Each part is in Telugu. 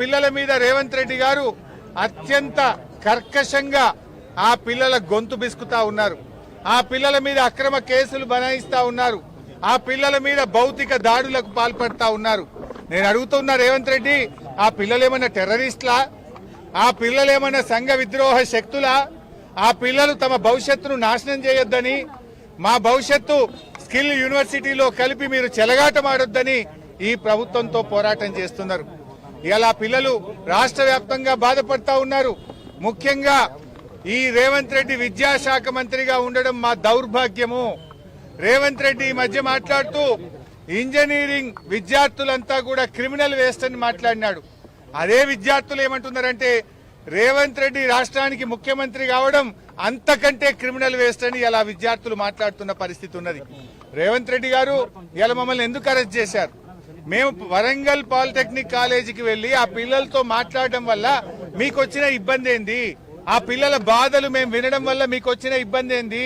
పిల్లల మీద రేవంత్ రెడ్డి గారు అత్యంత కర్కశంగా ఆ పిల్లల గొంతు బిసుకుతా ఉన్నారు. ఆ పిల్లల మీద అక్రమ కేసులు బనాయిస్తా ఉన్నారు. ఆ పిల్లల మీద భౌతిక దాడులకు పాల్పడతా ఉన్నారు. నేను అడుగుతున్నా రేవంత్ రెడ్డి, ఆ పిల్లలేమన్నా టెర్రరిస్టులా? ఆ పిల్లలేమన్నా సంఘ విద్రోహ శక్తులా? ఆ పిల్లలు తమ భవిష్యత్తును నాశనం చేయొద్దని, మా భవిష్యత్తు స్కిల్ యూనివర్సిటీలో కలిపి మీరు చెలగాటమాడొద్దని ఈ ప్రభుత్వంతో పోరాటం చేస్తున్నారు. ఇలా పిల్లలు రాష్ట్ర వ్యాప్తంగా బాధపడతా ఉన్నారు. ముఖ్యంగా ఈ రేవంత్ రెడ్డి విద్యాశాఖ మంత్రిగా ఉండడం మా దౌర్భాగ్యము. రేవంత్ రెడ్డి ఈ మధ్య మాట్లాడుతూ ఇంజనీరింగ్ విద్యార్థులంతా కూడా క్రిమినల్ వేస్ట్ అని మాట్లాడినాడు. అదే విద్యార్థులు ఏమంటున్నారంటే రేవంత్ రెడ్డి రాష్ట్రానికి ముఖ్యమంత్రి కావడం అంతకంటే క్రిమినల్ వేస్ట్ అని ఇలా విద్యార్థులు మాట్లాడుతున్న పరిస్థితి ఉన్నది. రేవంత్ రెడ్డి గారు ఇలా మమ్మల్ని ఎందుకు అరెస్ట్ చేశారు? మేము వరంగల్ పాలిటెక్నిక్ కాలేజీకి వెళ్లి ఆ పిల్లలతో మాట్లాడడం వల్ల మీకు వచ్చిన ఇబ్బంది ఏంది? ఆ పిల్లల బాధలు మేము వినడం వల్ల మీకు వచ్చిన ఇబ్బంది ఏంది?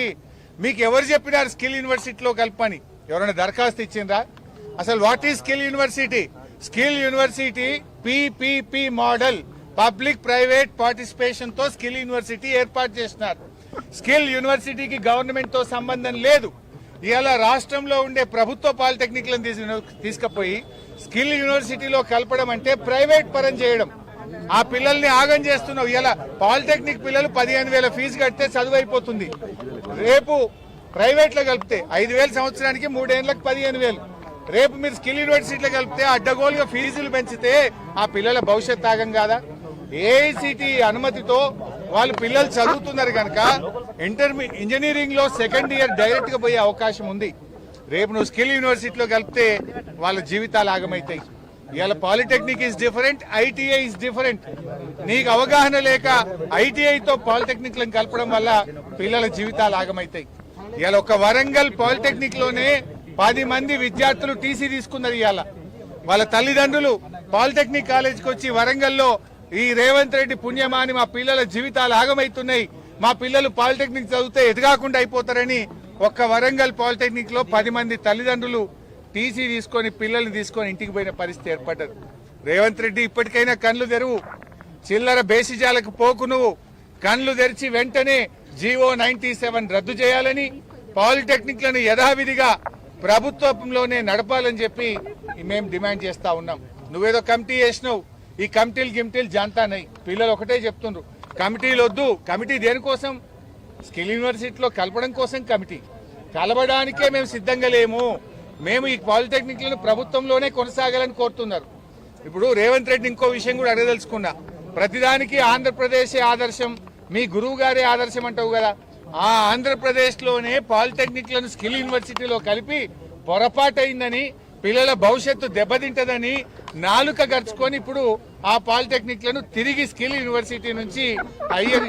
మీకు ఎవరు చెప్పినారు స్కిల్ యూనివర్సిటీలో కల్పని? ఎవరైనా దరఖాస్తు ఇచ్చిండ్రా? అసలు what is skill university? Skill university PPP model, public private participation తో స్కిల్ యూనివర్సిటీ ఏర్పాటు చేసినారు. స్కిల్ యూనివర్సిటీకి గవర్నమెంట్ తో సంబంధం లేదు. ఇవాళ రాష్ట్రంలో ఉండే ప్రభుత్వ పాలిటెక్నిక్లను తీసుకుపోయి స్కిల్ యూనివర్సిటీలో కలపడం అంటే ప్రైవేట్ పరం చేయడం. ఆ పిల్లల్ని ఆగం చేస్తున్నావు. ఇలా పాలిటెక్నిక్ పిల్లలు 15,000 ఫీజు కడితే చదువు అయిపోతుంది. రేపు ప్రైవేట్ లో కలిపితే 5,000 సంవత్సరానికి, 3 ఏళ్లకు 15,000. రేపు మీరు స్కిల్ యూనివర్సిటీలో కలిపితే అడ్డగోలుగా ఫీజులు పెంచితే ఆ పిల్లల భవిష్యత్ ఆగం కాదా? ఏఐసిటి అనుమతితో వాళ్ళు పిల్లలు చదువుతున్నారు కనుక ఇంజనీరింగ్ లో సెకండ్ ఇయర్ డైరెక్ట్ గా పోయే అవకాశం ఉంది. రేపు నువ్వు స్కిల్ యూనివర్సిటీలో కలిపితే వాళ్ళ జీవితాలు ఆగమవుతాయి. ఇవాళ polytechnic is different, ITI is different. నీకు అవగాహన లేక ఐటీఐతో పాలిటెక్నిక్ లను కలపడం వల్ల పిల్లల జీవితాలు ఆగమవుతాయి. ఇవాళ ఒక వరంగల్ పాలిటెక్నిక్ లోనే 10 మంది విద్యార్థులు టీసీ తీసుకున్నారు. ఇవాళ వాళ్ళ తల్లిదండ్రులు పాలిటెక్నిక్ కాలేజీకి వచ్చి వరంగల్లో ఈ రేవంత్ రెడ్డి పుణ్యమాని మా పిల్లల జీవితాలు ఆగమవుతున్నాయి, మా పిల్లలు పాలిటెక్నిక్ చదివితే ఎదగాకుండా అయిపోతారని ఒక్క వరంగల్ పాలిటెక్నిక్ లో 10 మంది తల్లిదండ్రులు టీసీ తీసుకొని పిల్లల్ని తీసుకొని ఇంటికి పోయిన పరిస్థితి ఏర్పడ్డది. రేవంత్ రెడ్డి ఇప్పటికైనా కళ్లు తెరువు, చిల్లర బేసిజాలకు పోకు. నువ్వు కళ్లు తెరిచి వెంటనే జీవో 97 రద్దు చేయాలని, పాలిటెక్నిక్ లను యథావిధిగా ప్రభుత్వంలోనే నడపాలని చెప్పి మేము డిమాండ్ చేస్తా ఉన్నాం. నువ్వేదో కమిటీ చేసినావు, ఈ కమిటీలు జాంతానై పిల్లలు ఒకటే చెప్తుండ్రు, కమిటీలు వద్దు. కమిటీ దేనికోసం? స్కిల్ యూనివర్సిటీలో కలపడం కోసం కమిటీ. కలవడానికే మేము సిద్ధంగా లేము. మేము ఈ పాలిటెక్నిక్లను ప్రభుత్వంలోనే కొనసాగాలని కోరుతున్నారు. ఇప్పుడు రేవంత్ రెడ్డి ఇంకో విషయం కూడా అడగదలుచుకున్నా. ప్రతిదానికి ఆంధ్రప్రదేశే ఆదర్శం, మీ గురువు గారే ఆదర్శం అంటావు కదా. ఆ ఆంధ్రప్రదేశ్ లోనే పాలిటెక్నిక్లను స్కిల్ యూనివర్సిటీలో కలిపి పొరపాటైందని, పిల్లల భవిష్యత్తు దెబ్బతింటదని నాలుక గర్చుకొని ఇప్పుడు ఆ పాలిటెక్నిక్లను తిరిగి స్కిల్ యూనివర్సిటీ నుంచి హైయర్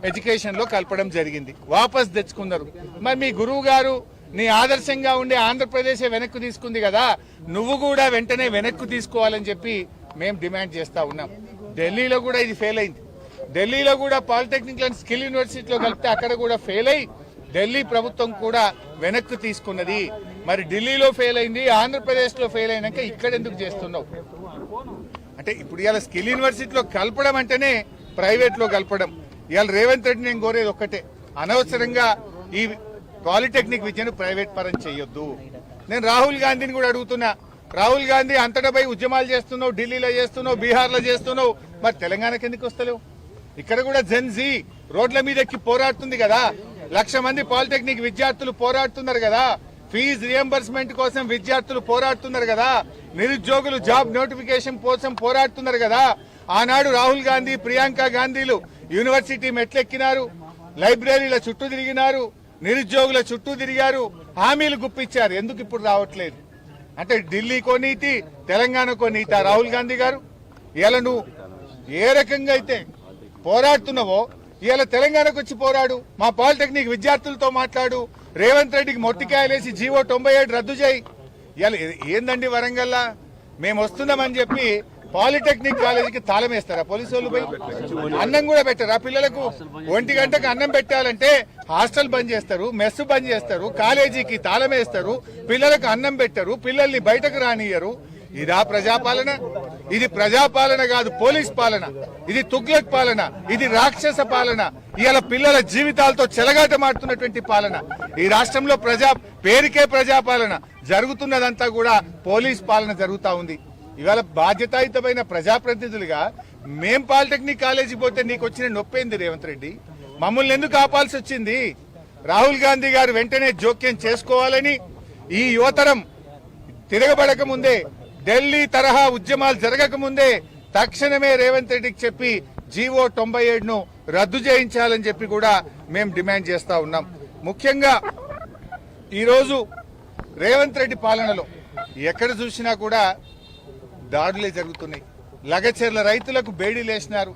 ఎడ్యుకేషన్ లో కలపడం జరిగింది. వాపస్ తెచ్చుకున్నారు. మరి మీ గురువు గారు నీ ఆదర్శంగా ఉండే ఆంధ్రప్రదేశ్ వెనక్కు తీసుకుంది కదా, నువ్వు కూడా వెంటనే వెనక్కు తీసుకోవాలని చెప్పి మేము డిమాండ్ చేస్తా ఉన్నాం. ఢిల్లీలో కూడా ఇది ఫెయిల్ అయింది. ఢిల్లీలో కూడా పాలిటెక్నిక్లను స్కిల్ యూనివర్సిటీలో కలిపితే అక్కడ కూడా ఫెయిల్ అయి ఢిల్లీ ప్రభుత్వం కూడా వెనక్కు తీసుకున్నది. మరి ఢిల్లీలో ఫెయిల్ అయింది, ఆంధ్రప్రదేశ్ లో ఫెయిల్ అయినాక ఇక్కడ ఎందుకు చేస్తున్నావు? అంటే ఇప్పుడు ఇవాళ స్కిల్ యూనివర్సిటీలో కలపడం అంటేనే ప్రైవేట్ లో కలపడం. ఇవాళ రేవంత్ రెడ్డి నేను కోరేది ఒక్కటే, అనవసరంగా ఈ పాలిటెక్నిక్ విద్యను ప్రైవేట్ పరం చేయొద్దు. నేను రాహుల్ గాంధీని కూడా అడుగుతున్నా, రాహుల్ గాంధీ అంతటా పోయి ఉద్యమాలు చేస్తున్నావు, ఢిల్లీలో చేస్తున్నావు, బీహార్ లో చేస్తున్నావు, మరి తెలంగాణకి ఎందుకు వస్తలేవు? ఇక్కడ కూడా జెన్జీ రోడ్ల మీద ఎక్కి పోరాడుతుంది కదా, 1,00,000 మంది పాలిటెక్నిక్ విద్యార్థులు పోరాడుతున్నారు కదా, ఫీజు రియంబర్స్మెంట్ కోసం విద్యార్థులు పోరాడుతున్నారు కదా, నిరుద్యోగులు జాబ్ నోటిఫికేషన్ కోసం పోరాడుతున్నారు కదా. ఆనాడు రాహుల్ గాంధీ, ప్రియాంక గాంధీలు యూనివర్సిటీ మెట్లెక్కినారు, లైబ్రరీల చుట్టూ తిరిగినారు, నిరుద్యోగుల చుట్టూ తిరిగారు, హామీలు గుప్పించారు. ఎందుకు ఇప్పుడు రావట్లేదు? అంటే ఢిల్లీకో నీతి, తెలంగాణకో నీతి రాహుల్ గాంధీ గారు. ఇలా నువ్వు ఏ రకంగా అయితే పోరాడుతున్నావో ఇవాళ తెలంగాణకు వచ్చి పోరాడు, మా పాలిటెక్నిక్ విద్యార్థులతో మాట్లాడు, రేవంత్ రెడ్డికి మొట్టికాయలేసి జీవో 97 రద్దు చేయి. ఇవాళ ఏందండి వరంగల్లా మేము వస్తున్నామని చెప్పి పాలిటెక్నిక్ కాలేజీకి తాళం వేస్తారా పోలీసు వాళ్ళు? పోయి అన్నం కూడా పెట్టారు. ఆ పిల్లలకు 1 గంటకు అన్నం పెట్టాలంటే హాస్టల్ బంద్ చేస్తారు, మెస్ బంద్ చేస్తారు, కాలేజీకి తాళం వేస్తారు, పిల్లలకు అన్నం పెట్టరు, పిల్లల్ని బయటకు రానియరు. ఇదా ప్రజాపాలన? ఇది ప్రజాపాలన కాదు, పోలీస్ పాలన. ఇది తుగ్లక్ పాలన, ఇది రాక్షస పాలన. ఇవాళ పిల్లల జీవితాలతో చెలగాటమాడుతున్నటువంటి పాలన. ఈ రాష్ట్రంలో పేరుకే ప్రజాపాలన, జరుగుతున్నదంతా కూడా పోలీస్ పాలన జరుగుతా ఉంది. ఇవాళ బాధ్యతాయుతమైన ప్రజాప్రతినిధులుగా మేం పాలిటెక్నిక్ కాలేజీ పోతే నీకు వచ్చిన నొప్పేంది రేవంత్ రెడ్డి? మమ్మల్ని ఎందుకు ఆపాల్సి వచ్చింది? రాహుల్ గాంధీ గారు వెంటనే జోక్యం చేసుకోవాలని, ఈ యువతరం తిరగబడక ముందే, ఢిల్లీ తరహా ఉద్యమాలు జరగక ముందే తక్షణమే రేవంత్ రెడ్డికి చెప్పి జీవో 97ను రద్దు చేయించాలని చెప్పి కూడా మేము డిమాండ్ చేస్తా ఉన్నాం. ముఖ్యంగా ఈరోజు రేవంత్ రెడ్డి పాలనలో ఎక్కడ చూసినా కూడా దాడులే జరుగుతున్నాయి. లగచెర్ల రైతులకు బేడీలేసినారు.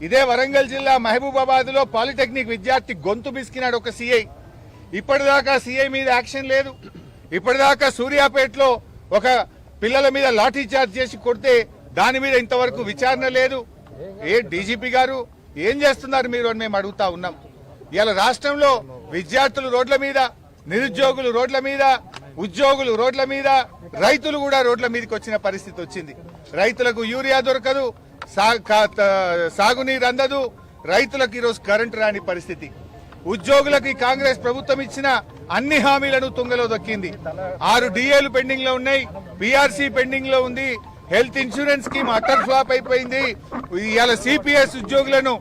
ఇదే వరంగల్ జిల్లా మహబూబాబాద్ లో పాలిటెక్నిక్ విద్యార్థి గొంతు బిసికినాడు ఒక సీఐ. ఇప్పటిదాకా సీఐ మీద యాక్షన్ లేదు. ఇప్పటిదాకా సూర్యాపేటలో ఒక పిల్లల మీద లాఠీ చార్జ్ చేసి కొడితే దాని మీద ఇంతవరకు విచారణ లేదు. డీజీపీ గారు ఏం చేస్తున్నారు మీరు అని మేము అడుగుతా ఉన్నాం. ఇవాళ రాష్ట్రంలో విద్యార్థులు రోడ్ల మీద, నిరుద్యోగులు రోడ్ల మీద, ఉద్యోగులు రోడ్ల మీద, రైతులు కూడా రోడ్ల మీదకి వచ్చిన పరిస్థితి వచ్చింది. రైతులకు యూరియా దొరకదు, సాగునీరు అందదు, రైతులకు ఈరోజు కరెంటు రాని పరిస్థితి. ఉద్యోగులకు ఈ కాంగ్రెస్ ప్రభుత్వం ఇచ్చిన అన్ని హామీలను తుంగలో దొక్కింది. 6 డిఏలు పెండింగ్ లో ఉన్నాయి, పీఆర్సీ పెండింగ్ లో ఉంది, health insurance scheme utter flop అయిపోయింది. ఇవాళ సిపిఎస్ ఉద్యోగులను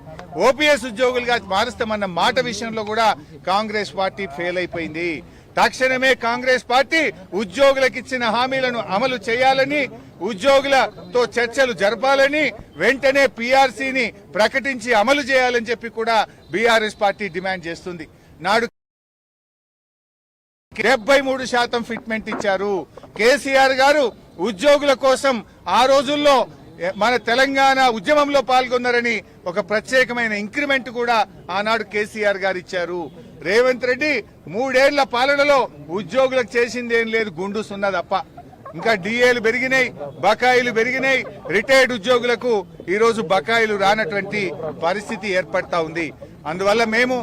ఓపీఎస్ ఉద్యోగులుగా మారుస్తామన్న మాట విషయంలో కూడా కాంగ్రెస్ పార్టీ ఫెయిల్ అయిపోయింది. తక్షణమే కాంగ్రెస్ పార్టీ ఉద్యోగులకు ఇచ్చిన హామీలను అమలు చేయాలని, ఉద్యోగులతో చర్చలు జరపాలని, వెంటనే పీఆర్సీని ప్రకటించి అమలు చేయాలని చెప్పి కూడా బీఆర్ఎస్ పార్టీ డిమాండ్ చేస్తుంది. నాడు 73% ఫిట్మెంట్ ఇచ్చారు. కేసీఆర్ గారు ఉద్యోగుల కోసం ఆ రోజుల్లో మన తెలంగాణ ఉద్యమంలో పాల్గొన్నారని ఒక ప్రత్యేకమైన ఇంక్రిమెంట్ కూడా ఆనాడు కేసీఆర్ గారు ఇచ్చారు. రేవంత్ రెడ్డి 3 ఏళ్ల పాలనలో ఉద్యోగులకు చేసింది ఏం లేదు, గుండు సున్నా తప్ప. ఇంకా డిఏలు పెరిగినాయి, బకాయిలు పెరిగినాయి. రిటైర్డ్ ఉద్యోగులకు ఈరోజు బకాయిలు రానటువంటి పరిస్థితి ఏర్పడతా ఉంది. అందువల్ల మేము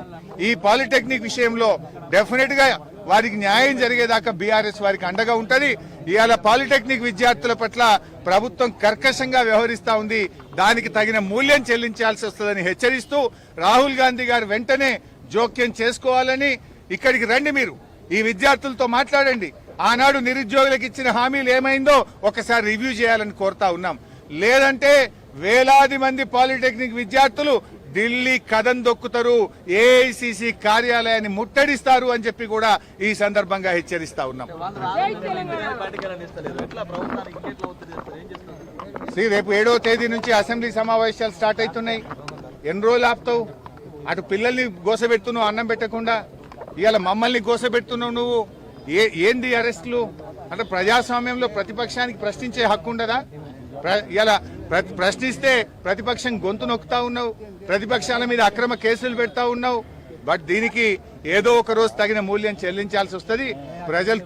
ఈ పాలిటెక్నిక్ విషయంలో డెఫినెట్ గా వారికి న్యాయం జరిగేదాకా బీఆర్ఎస్ వారికి అండగా ఉంటది. ఇవాళ పాలిటెక్నిక్ విద్యార్థుల పట్ల ప్రభుత్వం కర్కశంగా వ్యవహరిస్తా ఉంది. దానికి తగిన మూల్యం చెల్లించాల్సి వస్తుందని హెచ్చరిస్తూ రాహుల్ గాంధీ గారు వెంటనే జోక్యం చేసుకోవాలని, ఇక్కడికి రండి, మీరు ఈ విద్యార్థులతో మాట్లాడండి. ఆనాడు నిరుద్యోగులకు ఇచ్చిన హామీలు ఏమైందో ఒకసారి రివ్యూ చేయాలని కోరుతా ఉన్నాం. లేదంటే వేలాది మంది పాలిటెక్నిక్ విద్యార్థులు ఢిల్లీ కదం దొక్కుతారు, ఏఐసిసి కార్యాలయాన్ని ముట్టడిస్తారు అని చెప్పి కూడా ఈ సందర్భంగా హెచ్చరిస్తా ఉన్నాం. రేపు 7వ తేదీ నుంచి అసెంబ్లీ సమావేశాలు స్టార్ట్ అవుతున్నాయి. ఎన్ని రోజులు ఆపుతావు? అటు పిల్లల్ని గోసబెడుతున్నావు అన్నం పెట్టకుండా, ఇవాళ మమ్మల్ని గోసబెడుతున్నావు నువ్వు. ఏంది అరెస్టులు? అంటే ప్రజాస్వామ్యంలో ప్రతిపక్షానికి ప్రశ్నించే హక్కు ఉండదా? ఇలా ప్రశ్నిస్తే ప్రతిపక్షం గొంతు నొక్కుతా ఉన్నావు, ప్రతిపక్షాల మీద అక్రమ కేసులు పెడతా ఉన్నావు. బట్ దీనికి ఏదో ఒక రోజు తగిన మూల్యం చెల్లించాల్సి వస్తుంది. ప్రజలు